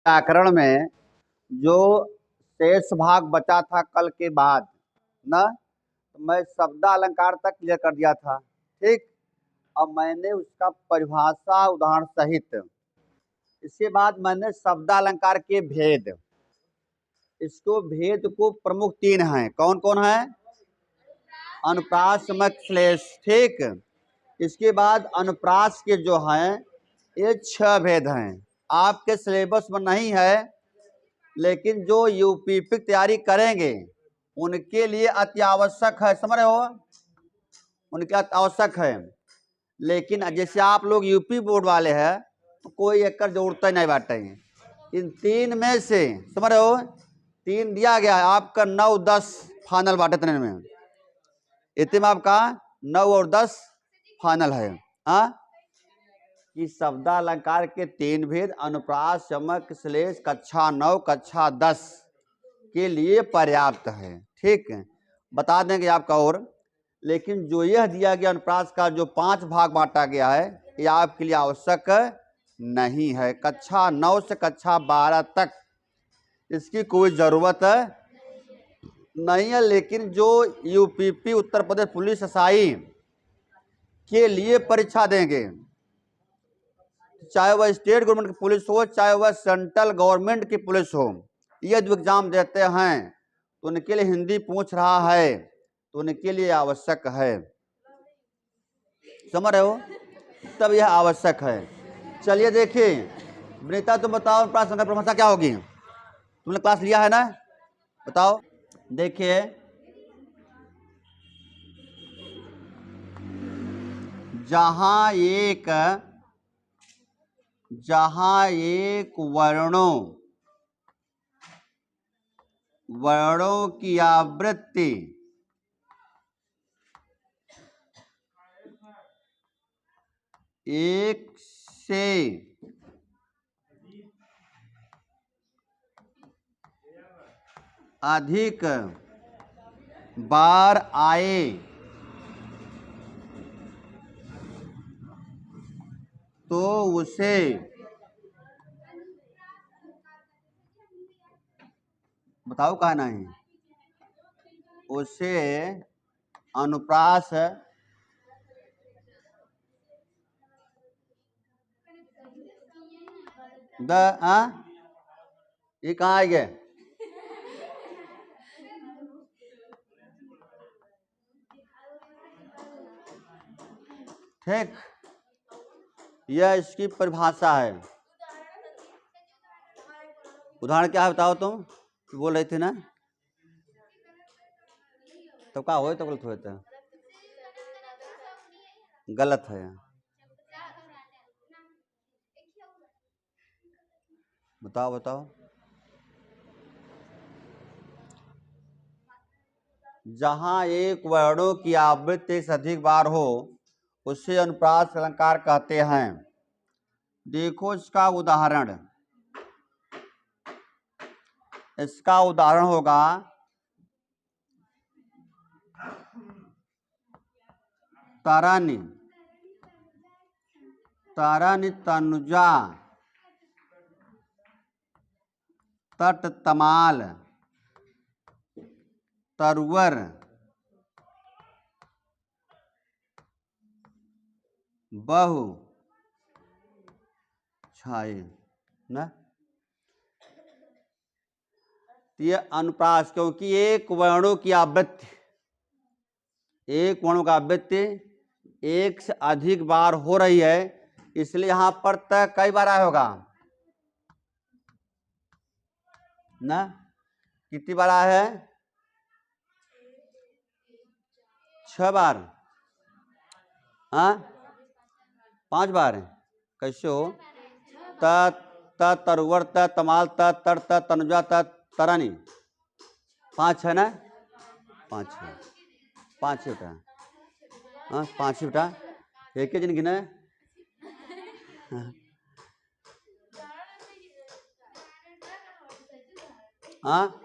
व्याकरण में जो शेष भाग बचा था कल के बाद ना, तो मैं शब्द अलंकार तक क्लियर कर दिया था। ठीक, अब मैंने उसका परिभाषा उदाहरण सहित, इसके बाद मैंने शब्द अलंकार के भेद, इसको भेद को प्रमुख तीन हैं। कौन कौन है? अनुप्रास, समक, श्लेष। ठीक, इसके बाद अनुप्रास के जो हैं ये 6 भेद हैं। आपके सिलेबस में नहीं है, लेकिन जो यूपीपी तैयारी करेंगे उनके लिए अति आवश्यक है। समझ रहे हो? उनके आवश्यक है। लेकिन जैसे आप लोग यूपी बोर्ड वाले हैं तो कोई एक जरूरत ही नहीं बाटे। इन तीन में से समझ रहे हो, 3 दिया गया है आपका, 9, 10 फाइनल बाटे तने में। इतने में आपका 9 और 10 फाइनल है। हाँ, कि शब्द अलंकार के 3 भेद अनुप्रास, चमक, श्लेष कक्षा 9 कक्षा 10 के लिए पर्याप्त है। ठीक है, बता देंगे आपका। और लेकिन जो यह दिया गया अनुप्रास का जो 5 भाग बांटा गया है, यह आपके लिए आवश्यक नहीं है। कक्षा 9 से कक्षा 12 तक इसकी कोई जरूरत नहीं है। लेकिन जो UPP Uttar Pradesh police SI के लिए परीक्षा देंगे, चाहे वह स्टेट गवर्नमेंट की पुलिस हो, चाहे वह सेंट्रल गवर्नमेंट की पुलिस हो, ये जो एग्जाम देते हैं तो उनके लिए हिंदी पूछ रहा है तो उनके लिए आवश्यक है। समझ रहे हो? तब यह आवश्यक है। चलिए देखिए, विनीता तुम बताओ प्रासंगिक परिभाषा क्या होगी? तुमने क्लास लिया है ना? बताओ। देखिए, जहां एक वर्णों की आवृत्ति एक से अधिक बार आए तो उसे बताओ कहा नहीं, उसे अनुप्रास ये कहाँ आ गए? ठीक, यह इसकी परिभाषा है। उदाहरण क्या है बताओ? तुम बोल रहे थे ना, तो क्या हो तो गलत होता है, गलत है। बताओ बताओ। जहां एक वर्णों की आवृत्ति से अधिक बार हो उसे अनुप्रास अलंकार कहते हैं। देखो इसका उदाहरण, इसका उदाहरण होगा तारानी, तारानी तनुजा तट तमाल तरवर बहु छाए ना। ये अनुप्रास, क्योंकि एक वर्णों की आवृत्ति, एक वर्णों का आवृत्ति एक से अधिक बार हो रही है, इसलिए यहां पर तक कई बार आया होगा ना। कितनी बार आया है? 6 बार। हाँ, 5 बार है। कैसे हो? त तरवर त तमाल त तर त तनुजा त तरानी 5 है ना? 5 है, 5 बेटा। हाँ 5 बेटा, एक ही दिन गिना है। हाँ,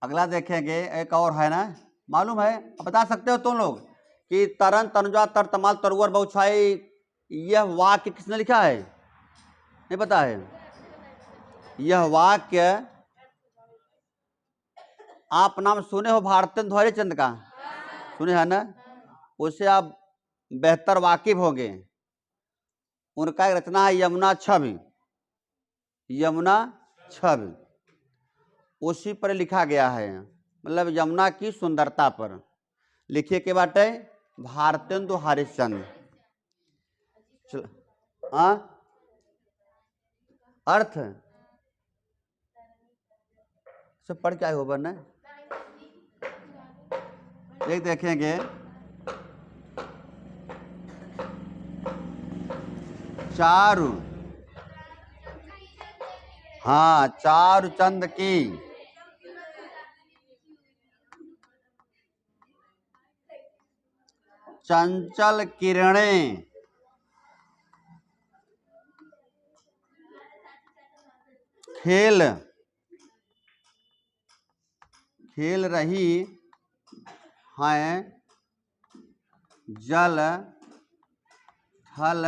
अगला देखेंगे, एक और है ना, मालूम है? बता सकते हो तुम लोग कि तरन तनुजा तर तमाल तरुवर बहुछाई यह वाक्य किसने लिखा है, नहीं पता है? यह वाक्य आप नाम सुने हो भारतेंदु हरिश्चंद्र का? सुने है ना? उससे आप बेहतर वाकिफ होंगे। उनका एक रचना है यमुना छवि, यमुना छवि, उसी पर लिखा गया है, मतलब यमुना की सुंदरता पर लिखे के बाटे भारतेंदु हरिश्चंद्र। अर्थ सब पढ़ क्या होगा ना, एक देखेंगे। चारु, हाँ, चारु चंद की चंचल किरणें खेल खेल रही हैं जल थल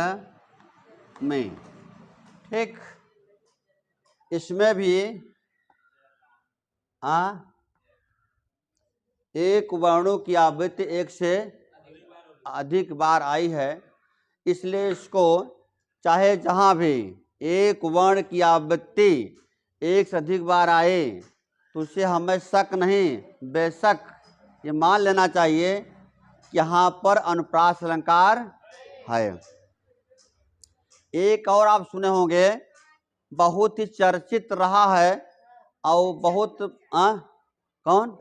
में। ठीक, इसमें भी एक वर्णों की आवृत्ति एक से अधिक बार आई है, इसलिए इसको चाहे जहां भी एक वर्ण की आवृत्ति एक से अधिक बार आए तो उससे हमें शक नहीं, बेशक ये मान लेना चाहिए कि यहाँ पर अनुप्रास अलंकार है। एक और आप सुने होंगे, बहुत ही चर्चित रहा है और बहुत कौन?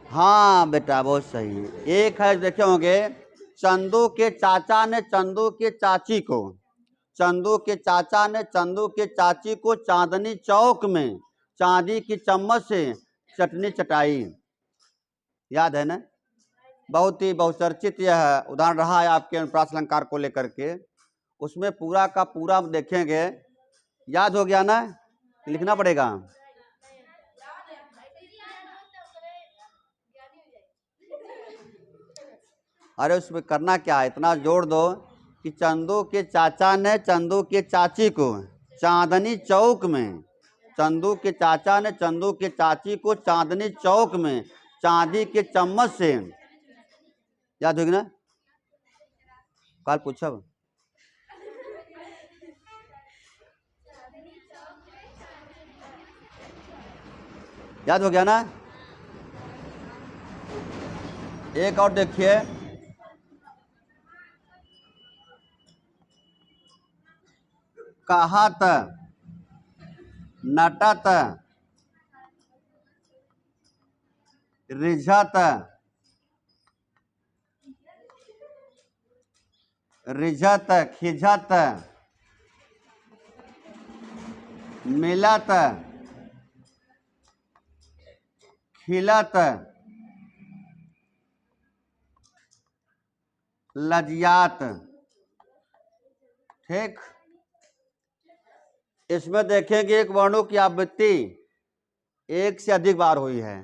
हाँ बेटा, बहुत सही है। एक है, देखे होंगे, चंदू के चाचा ने चंदू के चाची को, चंदू के चाचा ने चंदू के चाची को चांदनी चौक में चांदी की चम्मच से चटनी चटाई। याद है ना? बहुत ही बहुचर्चित यह उदाहरण रहा है आपके अनुप्रास अलंकार को लेकर के। उसमें पूरा का पूरा देखेंगे, याद हो गया ना? लिखना पड़ेगा। अरे उसमें करना क्या है, इतना जोड़ दो कि चंदू के चाचा ने चंदू के चाची को चांदनी चौक में, चंदू के चाचा ने चंदू के चाची को चांदनी चौक में चांदी के चम्मच से, याद होगी ना? कल पूछा याद हो गया ना? एक और देखिए, कहत नटत रिझत रिझत खिझत मिलत खिलत लजियात। ठीक, इसमें देखेंगे एक वर्णों की आवृत्ति एक से अधिक बार हुई है।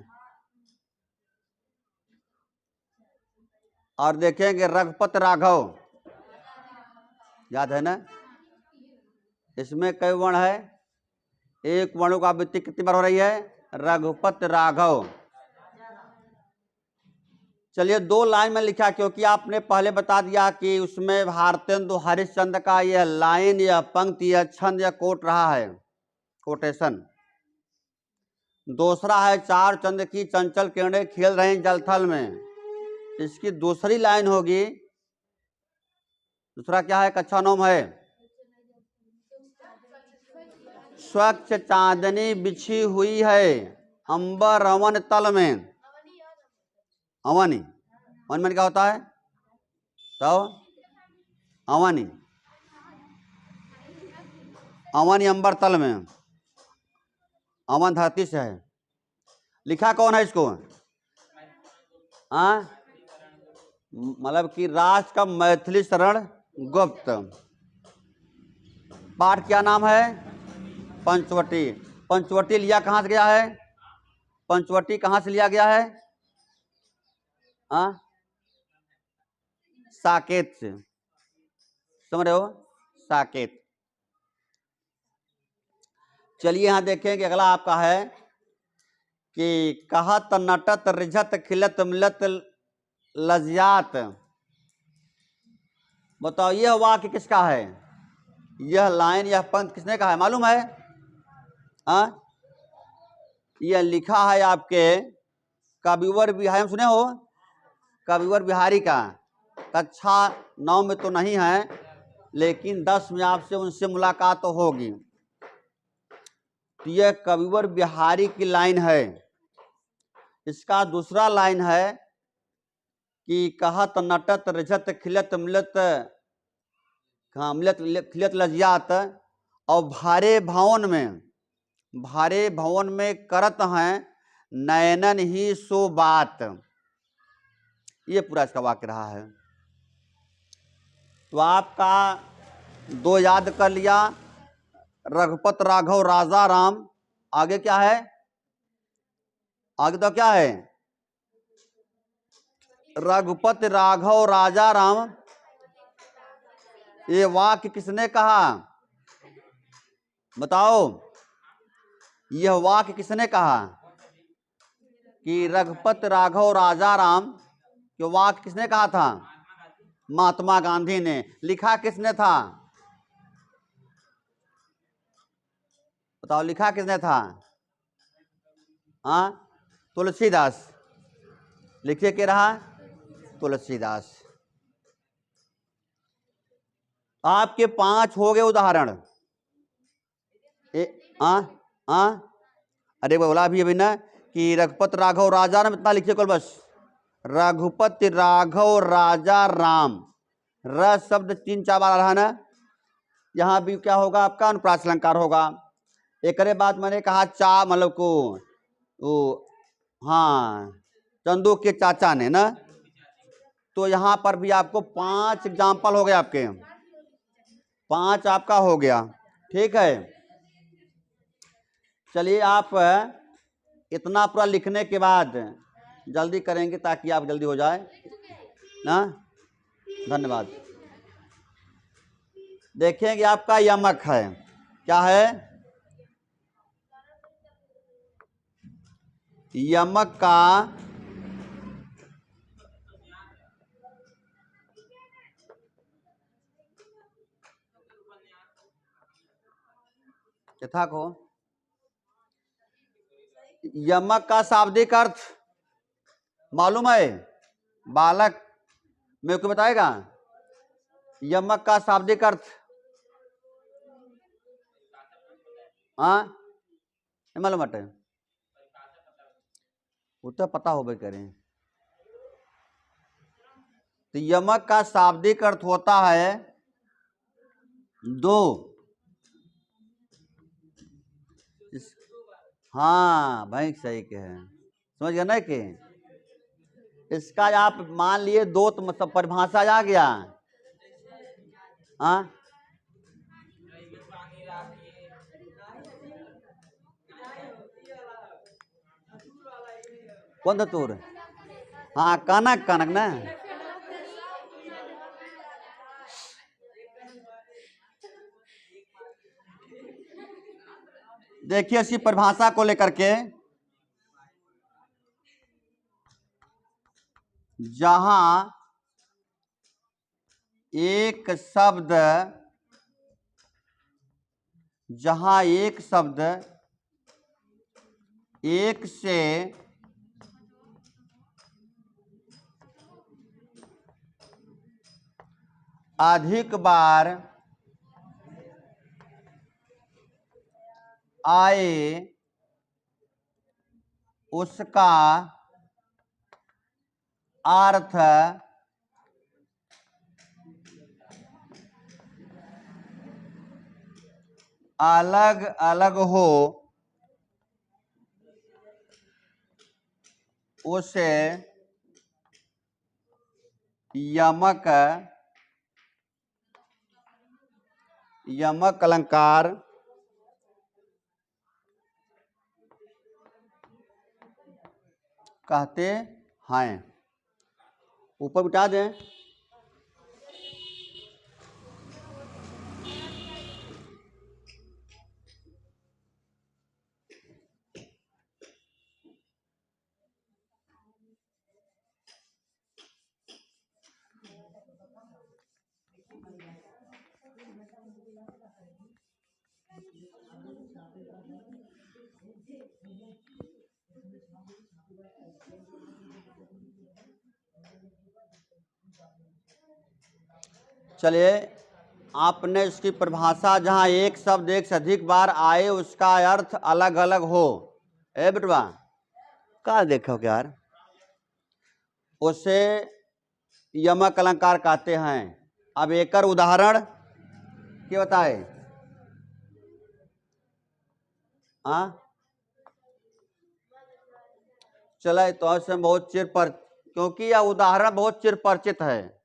और देखेंगे रघुपत राघव, याद है ना? इसमें कई वर्ण है, एक वर्णों की आवृत्ति कितनी बार हो रही है? रघुपत राघव। चलिए, दो लाइन में लिखा, क्योंकि आपने पहले बता दिया कि उसमें भारतेंदु हरिश्चंद्र का यह लाइन या पंक्ति या छंद या कोट रहा है, कोटेशन। दूसरा है चार चंद की चंचल किरणें खेल रहे हैं जलथल में, इसकी दूसरी लाइन होगी, दूसरा क्या है? कक्षा 9 है, स्वच्छ चांदनी बिछी हुई है अंबर अवन तल में। अवनी, अवन में क्या होता है? तो अवनी, अवनी अंबर तल में, अवन धरती से है। लिखा कौन है इसको? मतलब कि राष्ट्र का मैथिली शरण गुप्त। पाठ क्या नाम है? पंचवटी। पंचवटी लिया कहां से गया है? पंचवटी कहां से लिया गया है? साकेत से, समझ रहे हो, साकेत। चलिए यहां देखें कि अगला आपका है कि कहत नटत रिझत खिलत मिलत लज्जात। बताओ यह वाक्य किसका है, यह लाइन यह पंक्ति किसने कहा है, मालूम है? यह लिखा है आपके कविवर बिहारी, सुने हो कविवर बिहारी का। कक्षा 9 में तो नहीं है, लेकिन 10 में आपसे उनसे मुलाकात तो होगी। तो यह कविवर बिहारी की लाइन है। इसका दूसरा लाइन है कि कहत नटत रिझत खिलत मिलत, मिलत खिलत लज्जात। और भारे भवन में करत हैं नयनन ही सो बात। ये पूरा इसका वाक्य रहा है। तो आपका 2 याद कर लिया, रघुपत राघव राजा राम। आगे क्या है, आगे तो क्या है, रघुपत राघव राजा राम। ये वाक्य किसने कहा, बताओ, यह वाक्य किसने कहा कि रघुपत राघव राजा राम? ये वाक्य किसने कहा था, महात्मा गांधी ने। लिखा किसने था, बताओ, लिखा किसने था? तुलसीदास। लिखे के रहा, तुलसीदास। आपके 5 हो गए उदाहरण। अरे बोला अभी ना कि रघुपत राघव राजा राम, इतना लिखिए कल बस। रघुपति राघव राजा राम, र शब्द 3-4 बार रहा ना। यहाँ भी क्या होगा आपका, अनुप्रास अलंकार होगा। एक बात मैंने कहा चा मतलब को वो, हाँ, चंदू के चाचा ने ना। तो यहाँ पर भी आपको 5 एग्जाम्पल हो गए, आपके 5 आपका हो गया, ठीक है। चलिए आप इतना पूरा लिखने के बाद जल्दी करेंगे ताकि आप जल्दी हो जाए ना। धन्यवाद। देखेंगे आपका यमक है, क्या है, यमक का यथा को, यमक का शाब्दिक अर्थ मालूम है? बालक मेरे को बताएगा यमक का शाब्दिक अर्थ? मालूम है, वो तो पता हो भाई करें। तो यमक का शाब्दिक अर्थ होता है 2। हाँ भाई सही के है, समझ गया ना कि इसका आप मान लिए 2 तो मतलब परिभाषा आ गया। कौन धतूर? हाँ कनक, कनक ना। देखिए इसकी परिभाषा को लेकर के, जहां एक शब्द एक से अधिक बार आए उसका अर्थ अलग अलग हो, उसे यमक अलंकार कहते हैं। ऊपर बिठा दें। चलिए, आपने इसकी परिभाषा जहाँ एक शब्द एक से अधिक बार आए उसका अर्थ अलग अलग हो, ए बेटवा का देखो यार, उसे यमक अलंकार कहते हैं। अब एक उदाहरण क्या बताए? हाँ चला तो ऐसे बहुत क्योंकि यह उदाहरण बहुत चिर परिचित है।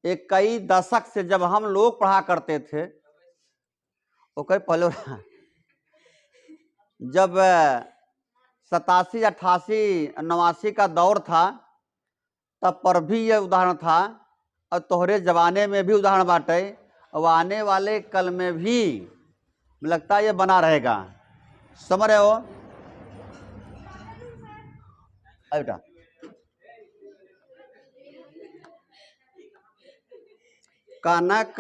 एक कई दशक से जब हम लोग पढ़ा करते थे, वो कई पहले जब 87, 88, 89 का दौर था, तब पर भी यह उदाहरण था, और तोहरे जमाने में भी उदाहरण बाटे, और आने वाले कल में भी लगता है ये बना रहेगा। समझ रहे हो? बेटा कनक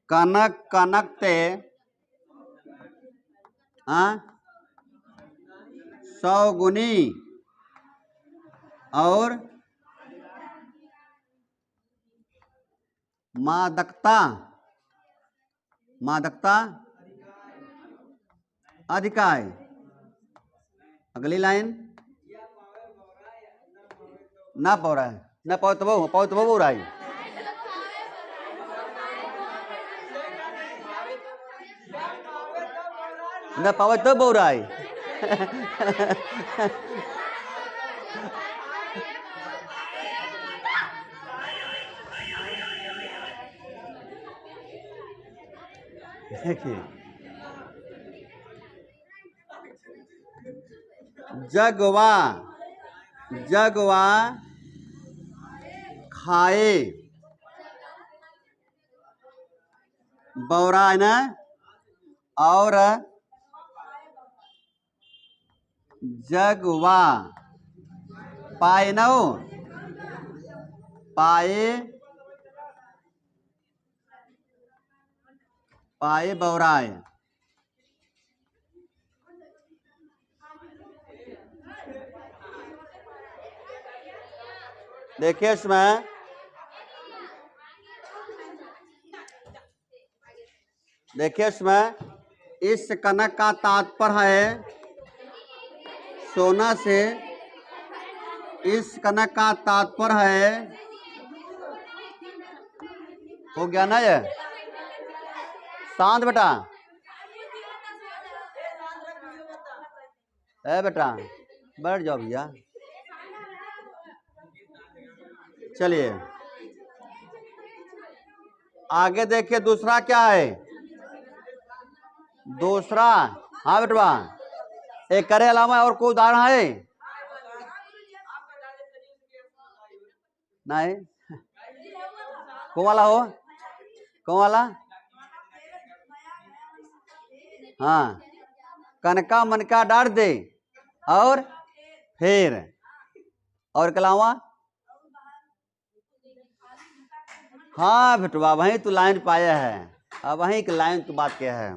कनक कनकते 100 गुनी और मादकता अधिकाय। अगली लाइन ना पौ रहा है, ना पाओ तो वो रहा है। न पावे तो बोल रहा है। देखिए, जगवा खाए बौरा है ना, और जगवा पाए न पाए बौराए। देखिए इसमें इस कनक का तात्पर्य है सोना से। इस कनक का तात्पर्य है, हो गया ना ये? शांत बेटा, बेटा बैठ जाओ भैया। चलिए आगे देखिए, दूसरा क्या है? दूसरा, हाँ बेटवा, एक करे अलावा और कोई उदाहरण है? नहीं, कौन वाला हो? कौन वाला? हाँ, कनका मनका डाल दे और फिर, और के अलावा? हाँ बेटवा, वहीं तो लाइन पाया है, अब वहीं की लाइन तो बात क्या है,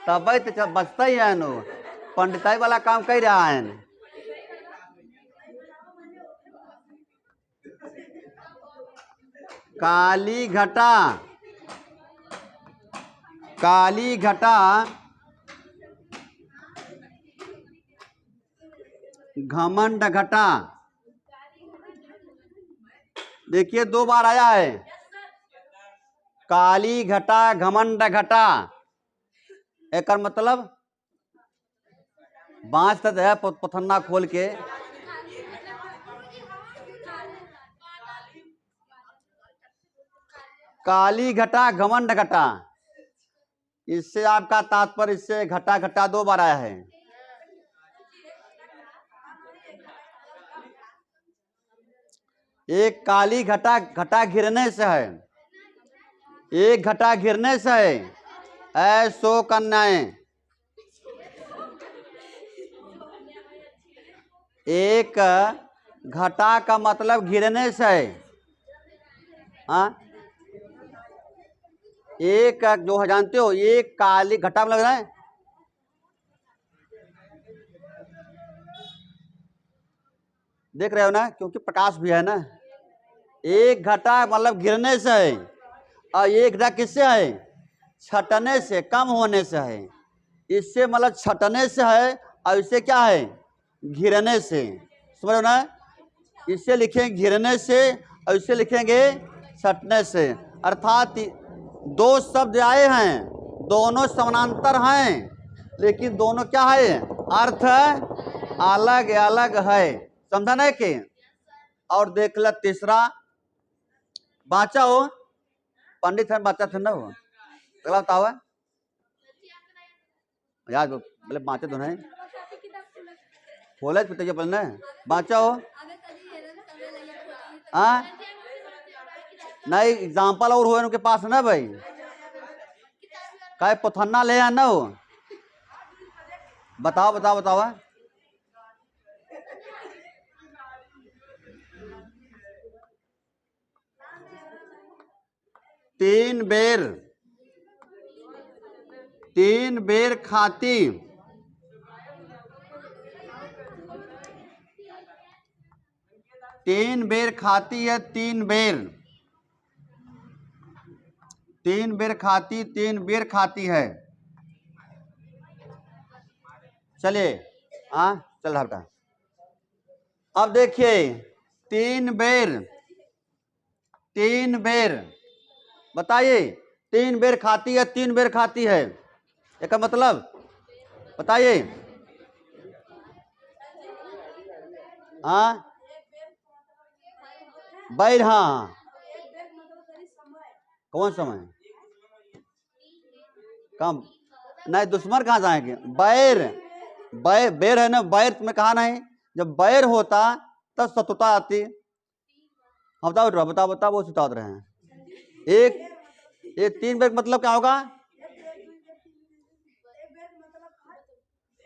तब तो बचता ही है नो, पंडिताई वाला काम कर रहा है। काली घटा घमंड घटा। देखिए 2 बार आया है, काली घटा घमंड घटा। एक मतलब बांस तक है पथन्ना खोल के, काली घटा घमंड घटा, इससे आपका तात्पर्य, इससे घटा घटा 2 बार आया है। एक काली घटा घिरने से है, एक घटा घिरने से है, ऐसो कन्याएं। एक घटा का मतलब घिरने से है। हाँ, एक जो है जानते हो, एक काली घटा में लग रहा है, देख रहे हो ना, क्योंकि प्रकाश भी है ना। एक घटा मतलब गिरने से है, और एक घटा किससे है? छटने से, कम होने से है। इससे मतलब छटने से है, और इससे क्या है? घिरने से। समझ रहे हो ना? इससे लिखेंगे घिरने से, और इससे लिखेंगे छटने से। अर्थात दो शब्द आए हैं, दोनों समानांतर हैं, लेकिन दोनों क्या है? अर्थ अलग अलग है। समझा ना कि? और देख लो तीसरा, बाचा हो, पंडित है बाचा थे ना वो, अगला बताओ। यार बोले बाचे तो नहीं बोले तो पढ़ना बाचा हो। हाँ, नहीं एग्जाम्पल और हुए उनके पास ना भाई, काय पोथन्ना ले आना हो। बताओ बताओ बताओ। तीन बेर खाती, तीन बेर खाती है, तीन बेर खाती, तीन बेर खाती है। चलिए हाँ चल हटा। अब देखिए, तीन बेर बताइए, तीन बेर खाती है, तीन बेर खाती है, इसका मतलब बताइए। हाँ बैर, हाँ कौन समय? कम नहीं, दुश्मन कहाँ जाएंगे? बैर है ना, बैर तुम्हें कहा नहीं, जब बैर होता तब शत्रुता आती। हम बताओ बताओ बताओ, वो सुता रहे हैं। एक तीन बेर मतलब क्या होगा?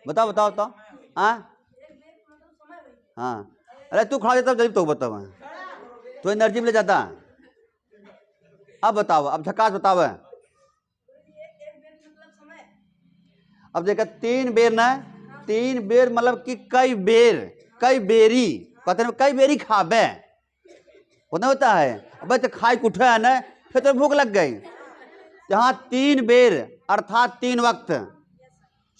बताओ बताओ बताओ। हाँ हाँ, अरे तू खड़ा जाता जब तो बताओ, तो एनर्जी मिल जाता। अब बताओ, अब झकास बताओ। अब देखा तीन बेर ना, तीन बेर मतलब कि कई बेर, कई बेरी, कहते हैं कई बेरी खाबे, होता होता है। अब तो खाई उठे है ना, फिर तो भूख लग गई। यहाँ तीन बेर अर्थात तीन वक्त,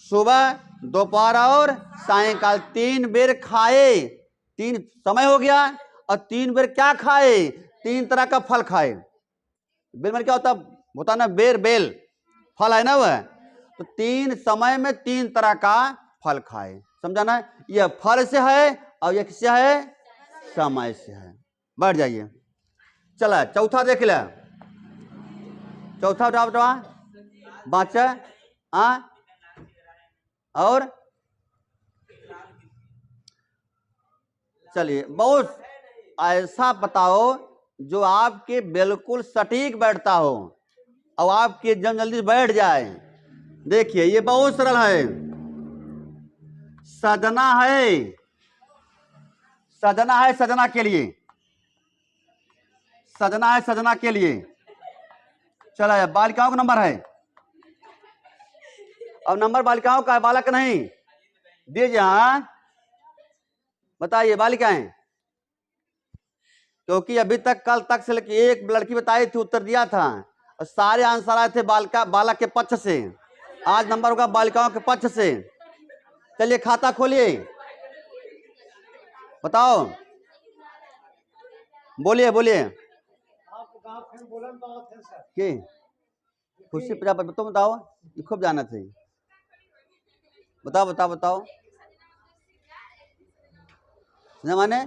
सुबह दोपहर और सायंकाल, तीन बेर खाए, तीन समय हो गया, और तीन बेर क्या खाए? तीन तरह का फल खाए। बेल में क्या होता ना, बेल फल है ना वह, तो तीन समय में तीन तरह का फल खाए। समझा ना? यह फल से है और यह किससे है? समय से है। बढ़ जाइए, चला चौथा देख ले, चौथा उठा बाचा। हाँ, और चलिए बहुत ऐसा बताओ जो आपके बिल्कुल सटीक बैठता हो और आपके जल्दी बैठ जाए। देखिए ये बहुत सरल है। सजना है, सजना है, सजना के लिए, सजना है, सजना के लिए। चला बालिकाओं का नंबर है, अब नंबर बालिकाओं का है, बालक नहीं दीजिए। हाँ बताइए बालिकाएं, क्योंकि अभी तक कल तक से एक लड़की बताई थी, उत्तर दिया था, और सारे आंसर आए थे बालक के पक्ष से। आज नंबर होगा बालिकाओं के पक्ष से। चलिए खाता खोलिए, बताओ, बोलिए बोलिए। खुशी प्रजापति, तो बताओ, खूब जाना चाहिए। बताओ बताओ बताओ। माने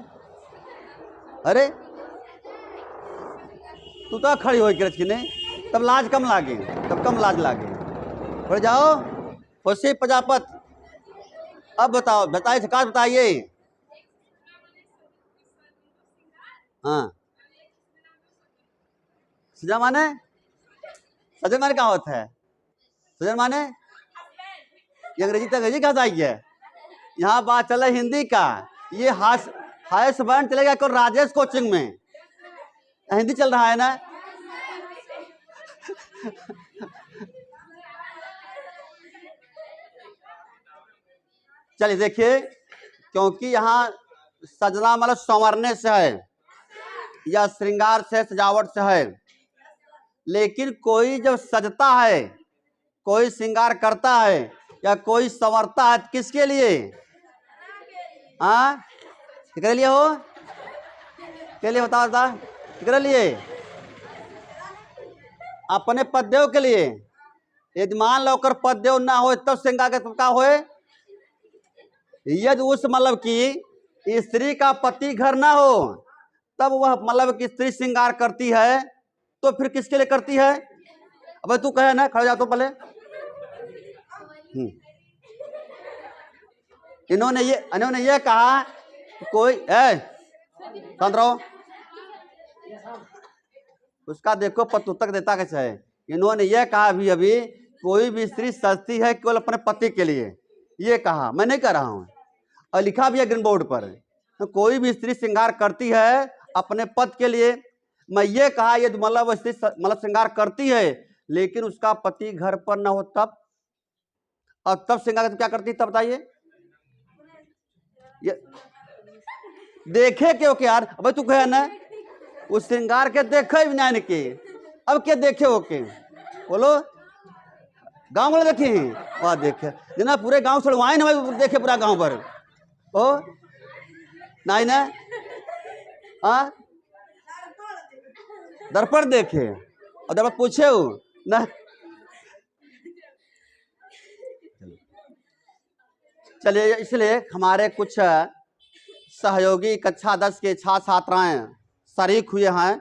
अरे तू तो खड़ी हो कि नहीं, तब लाज कम लागे, तब कम लाज लागे। बढ़ जाओ खुशी प्रजापति। अब बताओ, बताइए झकास बताइए। हाँ सजन माने, सजन माने क्या होता है? सजन माने ये अंग्रेजी तक, अंग्रेजी कहाँ से आई है? यहाँ बात चल रहा है हिंदी का। ये हास हाईएस्ट बैंड चलेगा कौन? राजेश कोचिंग में हिंदी चल रहा है ना। चलिए देखिए, क्योंकि यहाँ सजना मतलब संवरने से है या श्रृंगार से, सजावट से है, लेकिन कोई जब सजता है, कोई श्रृंगार करता है या कोई संवरता है, किसके लिए? हाँ, किसके लिए हो? के लिए बता बता, किसके लिए? अपने पददेव के लिए। यदि मान लो कर पददेव ना हो तब श्रृंगार के का होए? यदि उस मतलब की स्त्री का पति घर ना हो तब वह मतलब कि स्त्री श्रृंगार करती है, तो फिर किसके लिए करती है? अब तू कहे ना, खड़े जा तो पहले। इन्होंने ये कहा कि कोई शांत रहो, उसका देखो पतुतक देता कैसे है। इन्होंने ये कहा अभी कोई भी स्त्री सजती है केवल अपने पति के लिए, ये कहा, मैं नहीं कह रहा हूं, और लिखा भी है ग्रीन बोर्ड पर, तो कोई भी स्त्री श्रृंगार करती है अपने पति के लिए। मैं ये कहा यदि मतलब स्त्री मतलब श्रृंगार करती है लेकिन उसका पति घर पर ना हो तब, और तब श्रृंगार तो क्या करती है तब बताइए? देखे क्यों के यार? अब तू कहे ना उस श्रृंगार के देखे विज्ञान के, अब क्या देखे हो के बोलो? गांव वाले देखे हैं, वहां देखे जिना पूरे गांव छुड़वाए ना, देखे पूरा गांव पर ओ नहीं ना। हाँ, दर्पण देखे और दर्पण पूछे हो ना। चलिए, इसलिए हमारे कुछ सहयोगी कक्षा 10 के छात्र छात्राएं शरीक हुए हैं